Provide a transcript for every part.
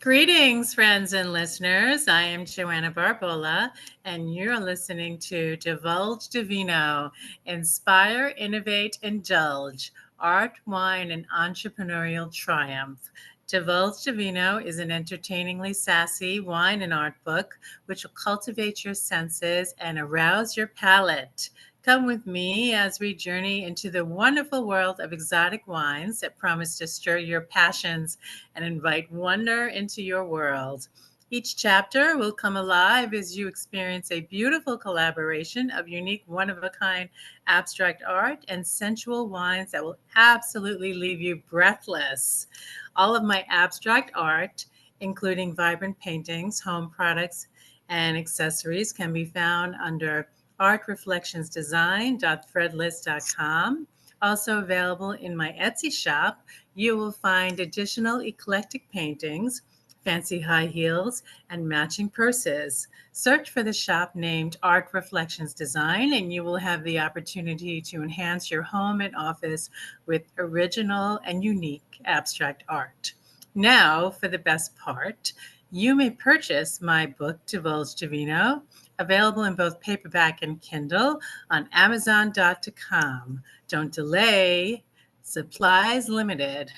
Greetings, friends and listeners. I am Joanna Barbola, and you're listening to Divulge Divino, Inspire, Innovate, Indulge, Art, Wine, and Entrepreneurial Triumph. Divulge Divino is an entertainingly sassy wine and art book which will cultivate your senses and arouse your palate. Come with me as we journey into the wonderful world of exotic wines that promise to stir your passions and invite wonder into your world. Each chapter will come alive as you experience a beautiful collaboration of unique, one of a kind abstract art and sensual wines that will absolutely leave you breathless. All of my abstract art, including vibrant paintings, home products, and accessories, can be found under artreflectionsdesign.threadless.com. Also available in my Etsy shop, you will find additional eclectic paintings, fancy high heels, and matching purses. Search for the shop named Art Reflections Design, and you will have the opportunity to enhance your home and office with original and unique abstract art. Now, for the best part, you may purchase my book, Divulge Divino, available in both paperback and Kindle on Amazon.com. Don't delay, supplies limited.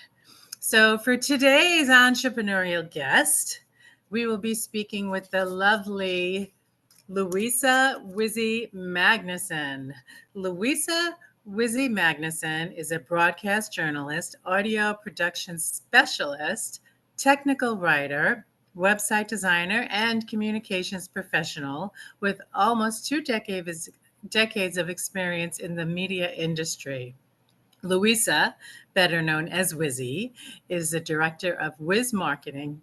So, for today's entrepreneurial guest, we will be speaking with the lovely Louisa Wizzi Magnussen. Louisa Wizzi Magnussen is a broadcast journalist, audio production specialist, technical writer, website designer, and communications professional with almost decades of experience in the media industry. Louisa, better known as Wizzi, is the director of Wiz Marketing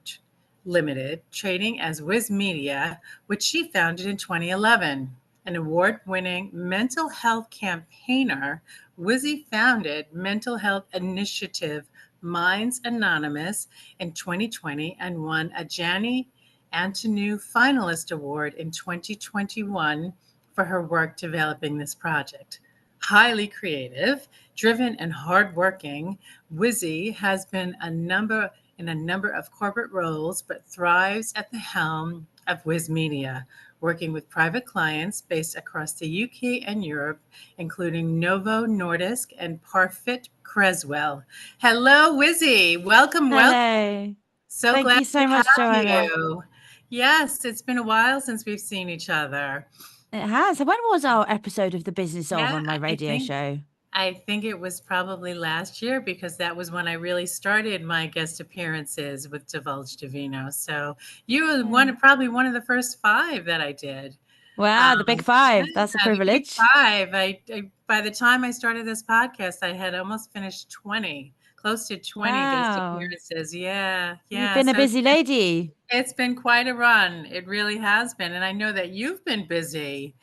Limited, trading as Wizmedia, which she founded in 2011. An award winning mental health campaigner, Wizzi founded Mental Health Initiative Minds Anonymous in 2020 and won a Janey Antoniou Finalist Award in 2021 for her work developing this project. Highly creative, driven, and hardworking, Wizzi has been in a number of corporate roles, but thrives at the helm of Wizmedia, working with private clients based across the UK and Europe, including Novo, Nordisk, and Parfitt, Cresswell. Hello, Wizzi. Welcome, welcome. Hello. So Thank glad you to so much, have Joanna. you. Yes, it's been a while since we've seen each other. It has. When was our episode of The Business of Yeah, on my I radio think show? I think it was probably last year because that was when I really started my guest appearances with Divulge Divino. So you were Yeah. probably one of the first five that I did. Wow, the big Yeah, five. That's a the big privilege. five. By the time I started this podcast, I had almost finished 20, close to 20 guest Wow. appearances. Yeah, You've yeah. been a So busy lady. it's been quite a run. It really has been. And I know that you've been busy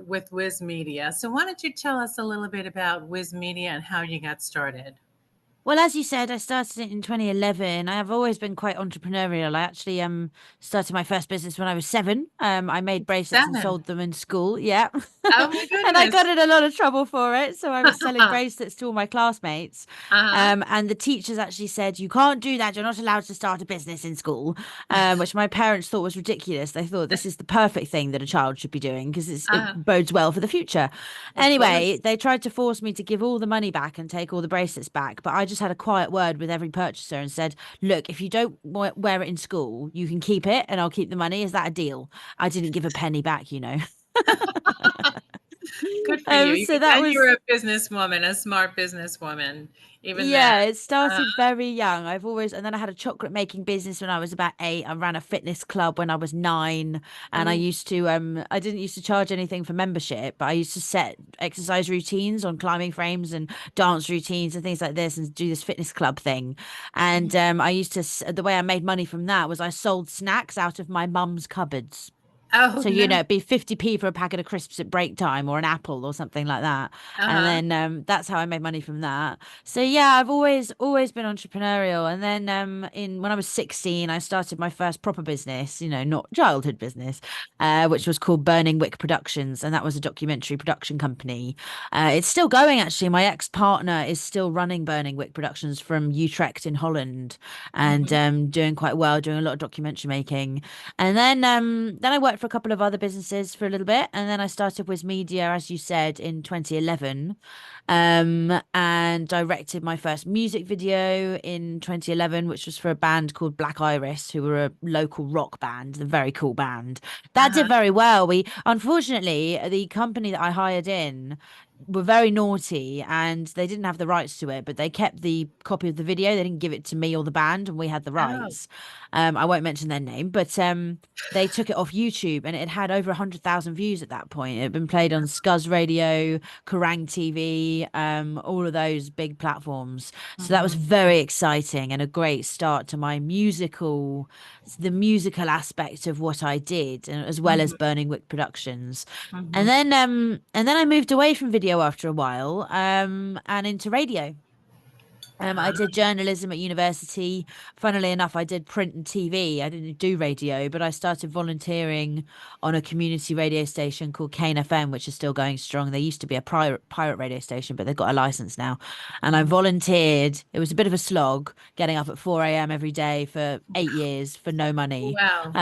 with Wizmedia. So why don't you tell us a little bit about Wizmedia and how you got started? Well, as you said, I started it in 2011. I have always been quite entrepreneurial. I actually started my first business when I was 7. I made bracelets and 7. sold them in school. Yeah. Oh my And I got goodness. in a lot of trouble for it. So I was selling bracelets to all my classmates. Uh-huh. And the teachers actually said, "You can't do that. You're not allowed to start a business in school," which my parents thought was ridiculous. They thought this is the perfect thing that a child should be doing because it Uh, bodes well for the future. of Anyway, course. they tried to force me to give all the money back and take all the bracelets back, but I just had a quiet word with every purchaser and said, "Look, if you don't wear it in school, you can keep it and I'll keep the money. Is that a deal?" I didn't give a penny back, you know. Good for you. You So could that tell you was were a businesswoman, a smart businesswoman, even then. Yeah, it Uh, started very young. And then I had a chocolate making business when I was about 8. I ran a fitness club when I was 9. And ooh, I didn't used to charge anything for membership, but I used to set exercise routines on climbing frames and dance routines and things like this and do this fitness club thing. And the way I made money from that was I sold snacks out of my mum's cupboards. Oh, So, no. it'd be 50p for a packet of crisps at break time or an apple or something like that. And Uh-huh. then that's how I made money from that. So yeah, I've always been entrepreneurial. And then in when I was 16, I started my first proper business, not childhood business, which was called Burning Wick Productions, and that was a documentary production company. It's still going actually. My ex-partner is still running Burning Wick Productions from Utrecht in Holland, and Mhm. doing quite well, doing a lot of documentary making. And then I worked for a couple of other businesses for a little bit, and then I started Wizmedia, as you said, in 2011, and directed my first music video in 2011, which was for a band called Black Iris, who were a local rock band, a very cool band. That Uh-huh. did very well. We unfortunately the company that I hired in were very naughty and they didn't have the rights to it, but they kept the copy of the video. They didn't give it to me or the band, and we had the Oh. rights. I won't mention their name, but they took it off YouTube and it had over 100,000 views at that point. It had been played on Scuzz Radio, Kerrang TV, all of those big platforms. So that was Mhm. very exciting and a great start to the musical aspect of what I did, and as well as Mhm. Burning Wick Productions. Mhm. And then I moved away from video after a while, and into radio. I Ah. did journalism at university. Funnily enough, I did print and TV. I didn't do radio, but I started volunteering on a community radio station called Kane FM, which is still going strong. They used to be a pirate radio station, but they've got a license now. And I Mhm. volunteered. It was a bit of a slog getting up at 4 a.m. every day for 8 years for no money. Wow.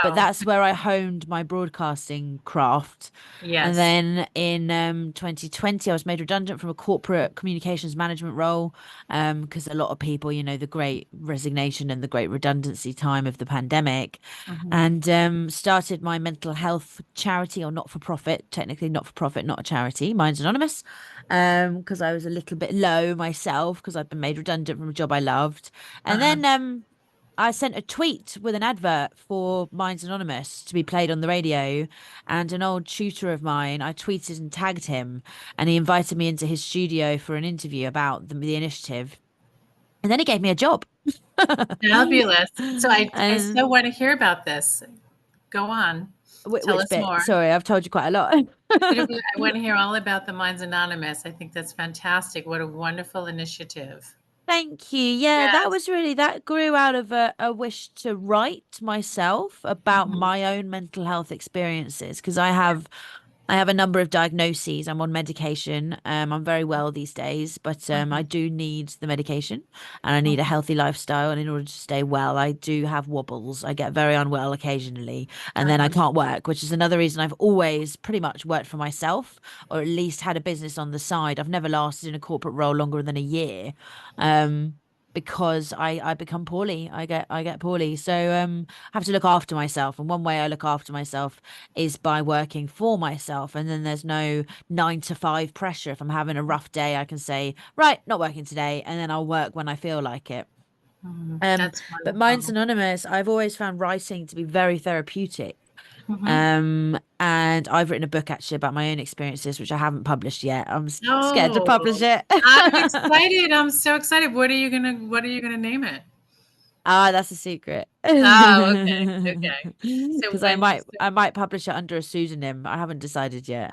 But Wow. that's where I honed my broadcasting craft. And Yes. then in 2020, I was made redundant from a corporate communications management role, because a lot of people, the great resignation and the great redundancy time of the pandemic, Mhm. and started my mental health charity, or not for profit, technically not for profit, not a charity, Minds Anonymous, because I was a little bit low myself because I'd been made redundant from a job I loved. And Uh-huh. then I sent a tweet with an advert for Minds Anonymous to be played on the radio, and an old tutor of mine, I tweeted and tagged him, and he invited me into his studio for an interview about the initiative, and then he gave me a job. Fabulous. So I And still want to hear about this. Go on. Tell which us bit? more. Sorry, I've told you quite a lot. I want to hear all about the Minds Anonymous. I think that's fantastic. What a wonderful initiative. Thank you. Yeah, Yes. that grew out of a wish to write myself about Mhm. my own mental health experiences, because I have a number of diagnoses. I'm on medication. I'm very well these days, but I Mhm. do need the medication, and I need a Mhm. healthy lifestyle. And in order to stay well, I do have wobbles. I get very unwell occasionally, and then I Uh-huh. can't work, which is another reason I've always pretty much worked for myself, or at least had a business on the side. I've never lasted in a corporate role longer than a year. Um, because I become poorly. I get poorly. So I have to look after myself. And one way I look after myself is by working for myself. And then there's no 9 to 5 pressure. If I'm having a rough day, I can say, right, not working today, and then I'll work when I feel like it. Mhm. Um, That's but Minds wonderful. Anonymous, I've always found writing to be very therapeutic. Mhm. And I've written a book actually about my own experiences, which I haven't published yet. I'm scared to publish Oh, it. I'm excited. I'm so excited. What are you gonna name it? Ah, that's a secret. Oh, okay. Okay. So Because I when might I might publish it under a pseudonym. I haven't decided yet.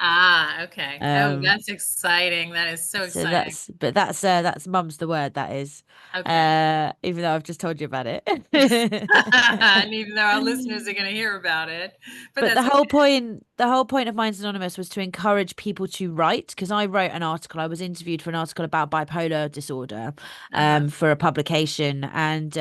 okay. Oh, Um, that's exciting. That is so So exciting. that's mum's the word, that is. Okay. Even though I've just told you about it. And even though our listeners are gonna hear about it, but But that's the okay. whole point the whole point of Minds Anonymous was to encourage people to write, because I wrote an article. I was interviewed for an article about bipolar disorder, Uh-huh. for a publication, and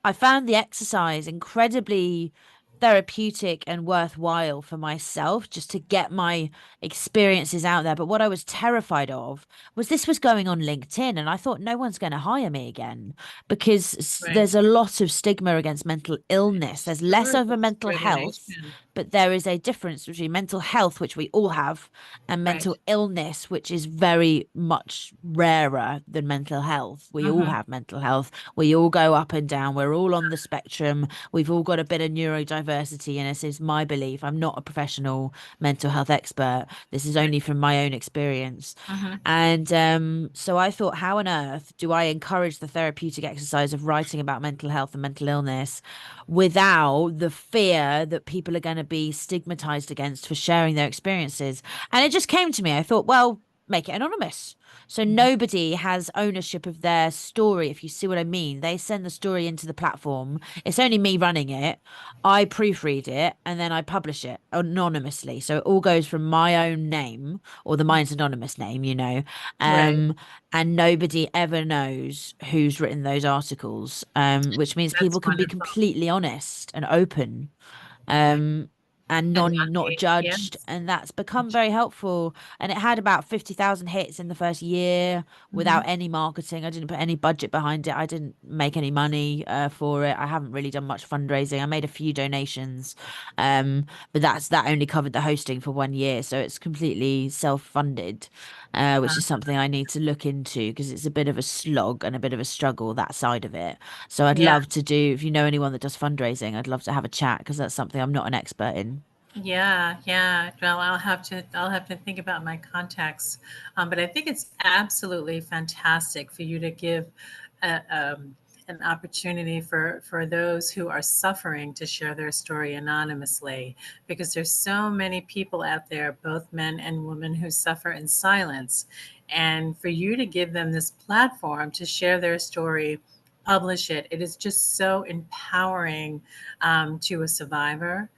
I found the exercise incredibly therapeutic and worthwhile for myself, just to get my experiences out there. But what I was terrified of was this was going on LinkedIn, and I thought no one's going to hire me again, because Right. there's a lot of stigma against mental illness. There's less Sure, over mental health, discrimination. but there is a difference between mental health, which we all have, and Right. mental illness, which is very much rarer than mental health. We all Mhm. have mental health. We all go up and down. We're all on the spectrum. We've all got a bit of neurodiversity in us, is my belief. I'm not a professional mental health expert. This is Right. only from my own experience. Mhm. And so I thought, how on earth do I encourage the therapeutic exercise of writing about mental health and mental illness without the fear that people are going to to be stigmatized against for sharing their experiences. And it just came to me. I thought, well, make it anonymous. So Mhm. nobody has ownership of their story, if you see what I mean. They send the story into the platform. It's only me running it. I proofread it and then I publish it anonymously. So it all goes from my own name or the Mine's Anonymous name, you know. Right. Um, and nobody ever knows who's written those articles, which means That's people can be wonderful. completely honest and open, um, and And not lucky. judged, Yes. and that's become very helpful. And it had about 50,000 hits in the first year Hmm. without any marketing. I didn't put any budget behind it. I didn't make any money for it. I haven't really done much fundraising. I made a few donations, but that only covered the hosting for 1 year, so it's completely self-funded, which is something I need to look into because it's a bit of a slog and a bit of a struggle, that side of it. So I'd Yeah. love to do, if you know anyone that does fundraising, I'd love to have a chat because that's something I'm not an expert in. Yeah, yeah. Well, I'll have to think about my contacts, but I think it's absolutely fantastic for you to give a, an opportunity for those who are suffering to share their story anonymously, because there's so many people out there, both men and women, who suffer in silence, and for you to give them this platform to share their story, publish it, it is just so empowering to a survivor,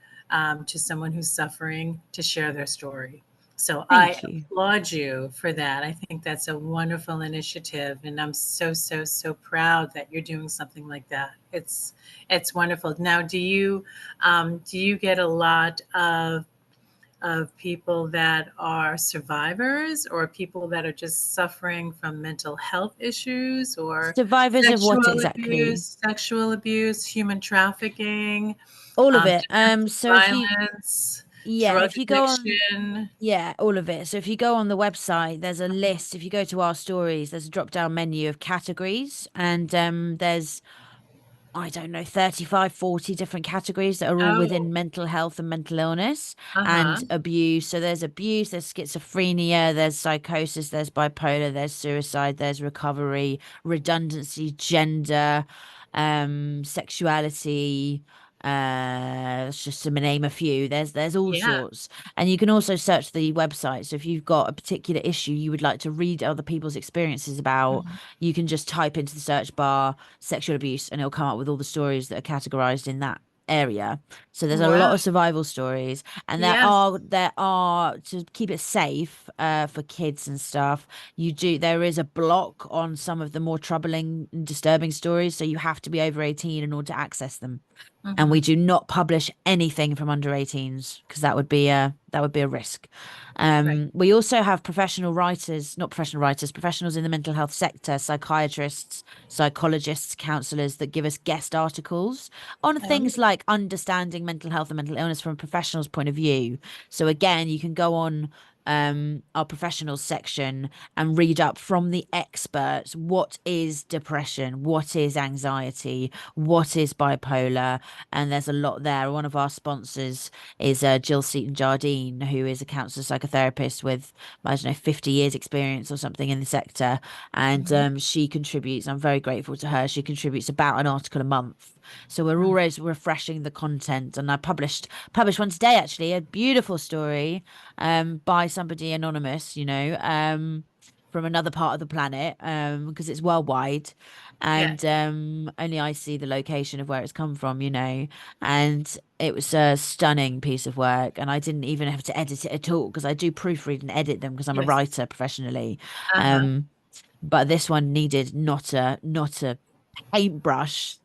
to someone who's suffering, to share their story. So I Thank you. applaud you for that. I think that's a wonderful initiative, and I'm so so so proud that you're doing something like that. It's wonderful. Now, do you get a lot of people that are survivors, or people that are just suffering from mental health issues, or Survivors of what exactly? sexual abuse, human trafficking, All of it. domestic So if you, violence, yeah, drug if you go on, addiction? yeah, all of it. So if you go on the website, there's a list. If you go to our stories, there's a drop down menu of categories, and there's, I don't know, 35, 40 different categories that are all Oh, within mental health and mental illness uh-huh. and abuse. So there's abuse, there's schizophrenia, there's psychosis, there's bipolar, there's suicide, there's recovery, redundancy, gender, sexuality. That's just to name a few. There's all Yeah. sorts. And you can also search the website. So if you've got a particular issue you would like to read other people's experiences about, Mhm. you can just type into the search bar sexual abuse and it'll come up with all the stories that are categorized in that area. So there's a Wow. lot of survival stories, and there Yes. are there are to keep it safe for kids and stuff. There is a block on some of the more troubling and disturbing stories, so you have to be over 18 in order to access them. And we Mhm. do not publish anything from under 18s because that would be a risk. Right. We also have professional writers, not professional writers, professionals in the mental health sector, psychiatrists, psychologists, counselors that give us guest articles on Oh, things like understanding mental health and mental illness from a professional's point of view. So again, you can go on our professionals section and read up from the experts. What is depression? What is anxiety? What is bipolar? And there's a lot there. One of our sponsors is Jill Seaton Jardine, who is a counselor psychotherapist with, I don't know, 50 years experience or something in the sector. And mhm. she contributes, I'm very grateful to her. She contributes about an article a month. So we're Mm. always refreshing the content. And I published one today, actually, a beautiful story by somebody anonymous, from another part of the planet, because it's worldwide, Yeah. and only I see the location of where it's come from, and it was a stunning piece of work, and I didn't even have to edit it at all because I do proofread and edit them because I'm a Yes. writer professionally. Uh-huh. Um, but this one needed not a paintbrush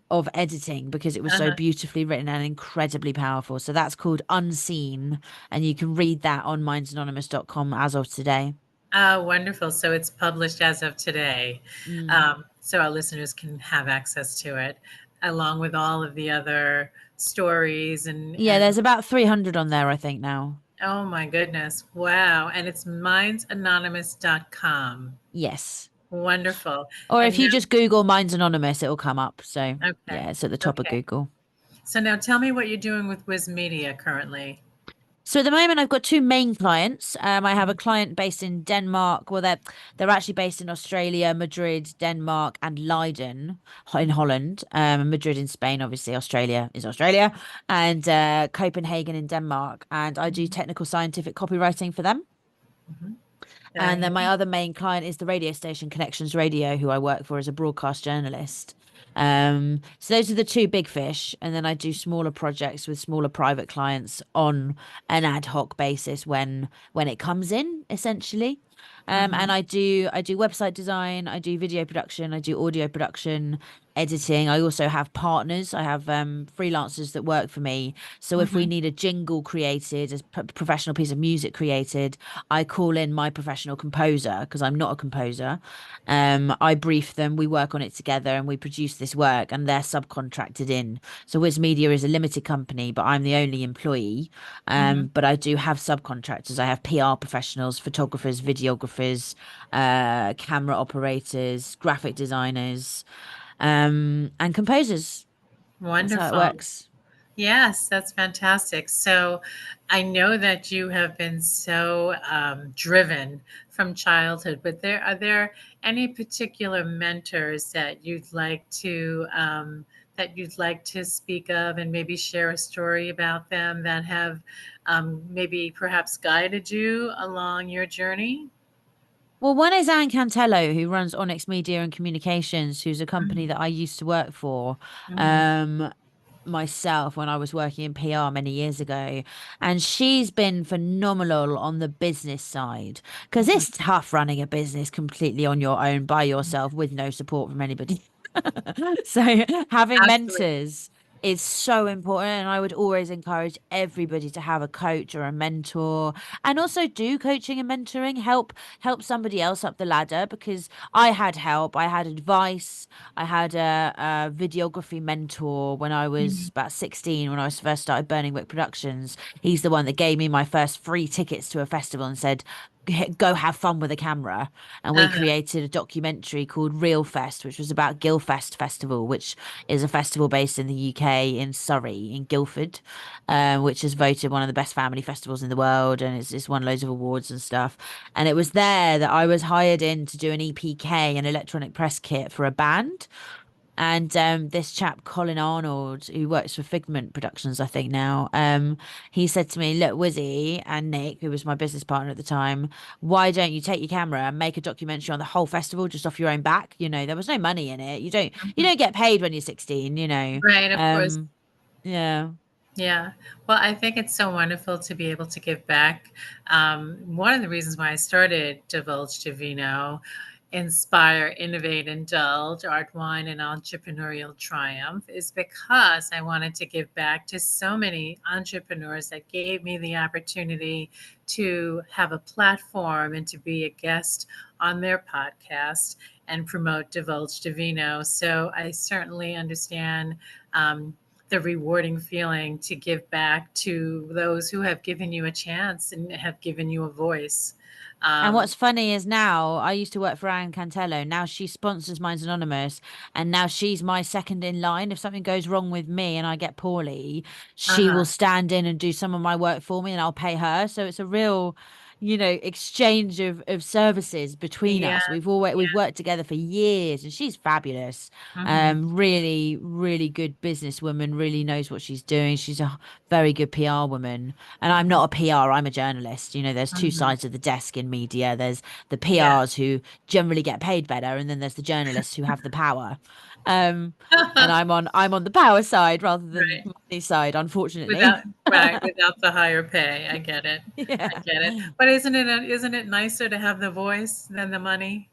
of editing because it was so Uh-huh. beautifully written and incredibly powerful. So that's called Unseen, and you can read that on mindsanonymous.com as of today. Oh, wonderful. So it's published as of today. Mm. So our listeners can have access to it, along with all of the other stories Yeah, and there's about 300 on there, I think, now. oh my goodness. Wow. And it's mindsanonymous.com. Yes. Wonderful. Or if And you just Google Minds Anonymous, it'll come up. So, now, okay. yeah, it's at the top of Okay. Google. So now tell me what you're doing with Wizmedia currently. So at the moment, I've got two main clients. I have a client based in Denmark. Well, they're actually based in Australia, Madrid, Denmark, and Leiden in Holland. Madrid in Spain, obviously. Australia is Australia, and Copenhagen in Denmark. And I do technical scientific copywriting for them. Mhm. And Very then my nice. other main client is the radio station Connections Radio, who I work for as a broadcast journalist. So those are the two big fish. And then I do smaller projects with smaller private clients on an ad hoc basis when it comes in, essentially. And Mhm. I do website design, I do video production, I do audio production, editing. I also have partners. I have freelancers that work for me. So if we Mhm. need a jingle created, a professional piece of music created, I call in my professional composer because I'm not a composer. I brief them, we work on it together, and we produce this work, and they're subcontracted in. So Wizmedia is a limited company, but I'm the only employee. Mhm. But I do have subcontractors. I have PR professionals, photographers, videographers, camera operators, graphic designers, and composers. That's how it Wonderful. works. Yes, that's fantastic. So I know that you have been so driven from childhood, but are there any particular mentors that you'd like to speak of and maybe share a story about them that have maybe perhaps guided you along your journey? Well, one is Anne Cantello, who runs Onyx Media and Communications, who's a company Mhm. that I used to work for. Mhm. Um, myself when I was working in PR many years ago. And she's been phenomenal on the business side because Mhm. it's tough running a business completely on your own by yourself with no support from anybody. So having Absolutely. mentors is so important. And I would always encourage everybody to have a coach or a mentor and also do coaching and mentoring. Help somebody else up the ladder because I had help. I had advice. I had a videography mentor when I was Mhm. about 16, when I was first started Burning Wick Productions. He's the one that gave me my first free tickets to a festival and said, Go have fun with a camera." And we Uh-huh. created a documentary called Real Fest, which was about Guildfest Festival, which is a festival based in the UK in Surrey, in Guildford, which is voted one of the best family festivals in the world. And it's won loads of awards and stuff. And it was there that I was hired in to do an EPK, an electronic press kit for a band. And this chap, Colin Arnold, who works for Figment Productions, I think now, he said to me, "Look, Wizzy and Nick, who was my business partner at the time, why don't you take your camera and make a documentary on the whole festival just off your own back? You know, there was no money in it. You Mhm. don't get paid when you're 16, you know." Right, of course. Um, yeah. Yeah. Well, I think it's so wonderful to be able to give back. One of the reasons why I started Divulge to Vino, Inspire, Innovate, Indulge, Art, Wine, and Entrepreneurial Triumph is because I wanted to give back to so many entrepreneurs that gave me the opportunity to have a platform and to be a guest on their podcast and promote Divulge to Vino. So I certainly understand. Um, the rewarding feeling to give back to those who have given you a chance and have given you a voice. And Um, what's funny is now I used to work for Anne Cantello. Now she sponsors Minds Anonymous, and now she's my second in line. If something goes wrong with me and I get poorly, she uh-huh. will stand in and do some of my work for me, and I'll pay her. So it's a real, exchange of services between Yeah, us. We've yeah. worked together for years, and she's fabulous. Hmm. Really, really good businesswoman. Really knows what she's doing. She's a very good PR woman. And I'm not a PR, I'm a journalist. There's two Hmm. sides of the desk in media. There's the Yeah. PRs who generally get paid better, and then there's the journalists who have the power. Um, and I'm on the power side rather than Right. money side, unfortunately. Without right, without the higher pay. I get it. I Yeah. get it. But isn't it nicer to have the voice than the money?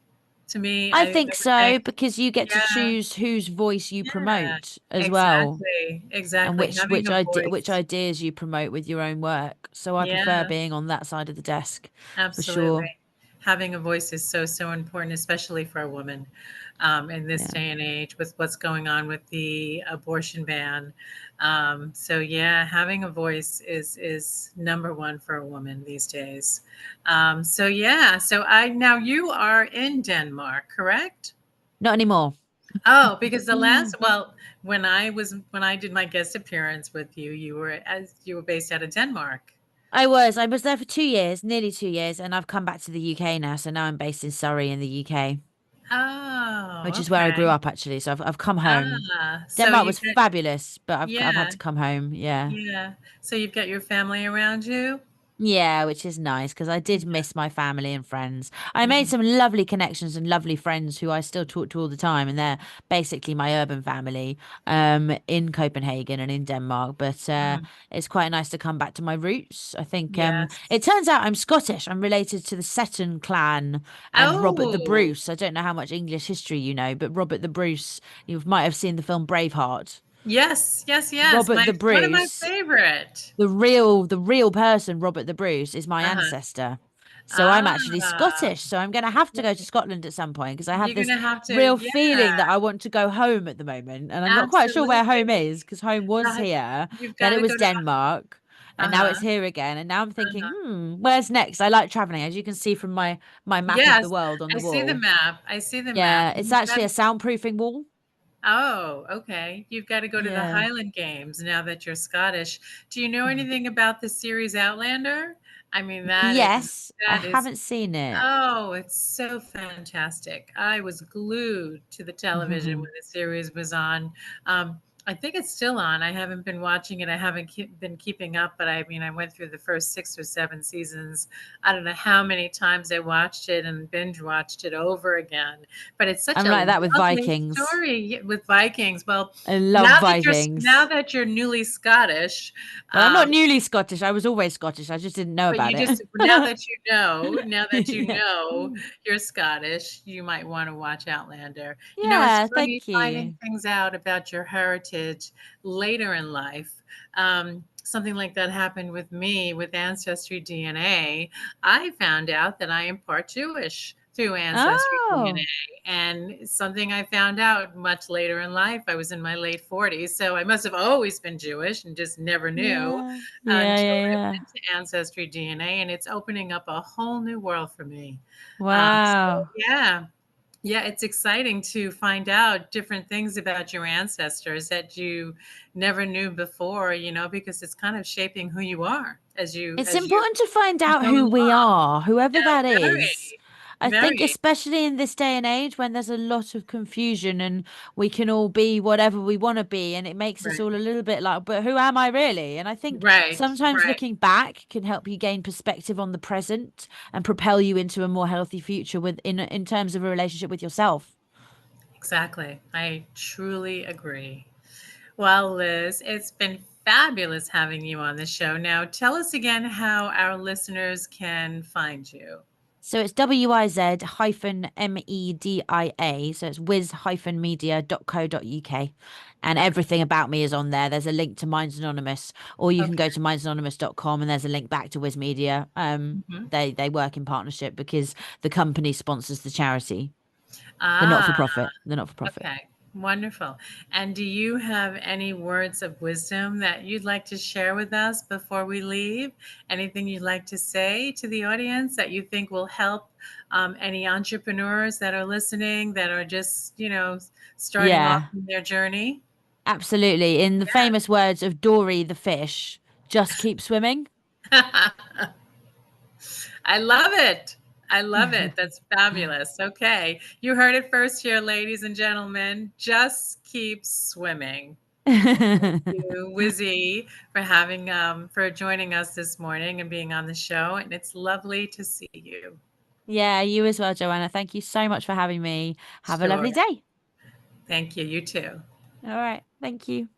To me, I I think would think, so because you get to yeah, choose whose voice you yeah, promote as well, exactly, and exactly. which Having which a which voice. ideas you promote with your own work. So I prefer Yeah. being on that side of the desk for Absolutely. sure. Having a voice is so, so important, especially for a woman in this Yeah. day and age with what's going on with the abortion ban. So yeah, having a voice is number one for a woman these days. So yeah, so I now you are in Denmark, correct? Not anymore. Oh, because the Mm. last when I did my guest appearance with you, you were based out of Denmark. I was there for 2 years, nearly 2 years, and I've come back to the UK now. So now I'm based in Surrey in the UK, which Oh, is where I grew okay. up actually. So I've come home. So Denmark you was get, fabulous, but I've had yeah, to come home. Yeah. yeah. So you've got your family around you? Yeah, which is nice because I did Yeah. miss my family and friends. I made Mhm. some lovely connections and lovely friends who I still talk to all the time, and they're basically my urban family in Copenhagen and in Denmark. But Mm. it's quite nice to come back to my roots. I think Yes. it turns out I'm Scottish. I'm related to the Sutton clan and Robert the Oh, Bruce. I don't know how much English history you know, but Robert the Bruce, you might have seen the film Braveheart. yes, yes, yes. Robert My the one of my Bruce favorite. the real person, Robert the Bruce, is my Uh-huh. ancestor. So I'm actually Ah, Scottish. So I'm going to have to go to okay. Scotland at some point because I have You're this gonna have to, real yeah, feeling that I want to go home at the moment. And I'm not quite sure where home absolutely. is because home was Uh, here, you've then got it to was go to, Denmark, and now uh-huh, it's here again. And now I'm thinking, uh-huh. where's next? I like traveling, as you can see from my map of the Yes, world on I the see the wall. map. I see the map. Yeah, it's You've got actually a soundproofing wall. Oh, okay. You've got to go to the Yeah. Highland Games now that you're Scottish. Do you know Mhm. anything about the series Outlander? I mean, Yes, I that is haven't seen it. oh, it's so fantastic. I was glued to the television when the series was on. I think it's still on. I haven't been watching it. I haven't been keeping up, but I mean, I went through the first 6 or 7 seasons. I don't know how many times I watched it and binge watched it over again. But it's such I'm a like that with lovely Vikings. story with Vikings. Well, I love now Vikings. that you're newly Scottish, Well, I'm not um, newly Scottish. I was always Scottish. I just didn't know but about you it. just now that you Yeah. know you're Scottish, you might want to watch Outlander. You know, it's Yeah, funny thank finding you. things out about your heritage later in life. Something like that happened with me with Ancestry DNA. I found out that I am part Jewish through Ancestry Oh, DNA. And something I found out much later in life. I was in my late 40s, so I must have always been Jewish and just never knew yeah. Yeah, until yeah, I yeah. went to Ancestry DNA, and it's opening up a whole new world for me. So Wow. yeah, yeah, it's exciting to find out different things about your ancestors that you never knew before, because it's kind of shaping who you are It's as you important to find out go who we along. are, whoever that Yeah, is. very, I think, very especially in this day and age when there's a lot of confusion and we can all be whatever we want to be, and it makes us right, all a little bit like, but who am I really? And I think right, sometimes right. looking back can help you gain perspective on the present and propel you into a more healthy future in terms of a relationship with yourself. Exactly. I truly agree. Well, Liz, it's been fabulous having you on the show. Now, tell us again how our listeners can find you. So it's Wiz-media. So it's wiz-media.co.uk. And Okay. everything about me is on there. There's a link to Minds Anonymous, or you can Okay. go to mindsanonymous.com and there's a link back to Wizmedia. Mhm. They work in partnership because the company sponsors the charity, the not for Ah, profit, the not for profit. okay. Wonderful. And do you have any words of wisdom that you'd like to share with us before we leave? Anything you'd like to say to the audience that you think will help any entrepreneurs that are listening that are just, starting off Yeah, in their journey? absolutely. In the famous words of Dory the fish, just keep swimming. I love it. I love it. That's fabulous. Okay. You heard it first here, ladies and gentlemen. Just keep swimming. You, Wizzy, for joining us this morning and being on the show. And it's lovely to see you. Yeah, you as well, Joanna. Thank you so much for having me. Have a Sure. lovely day. Thank you. You too. All right. Thank you.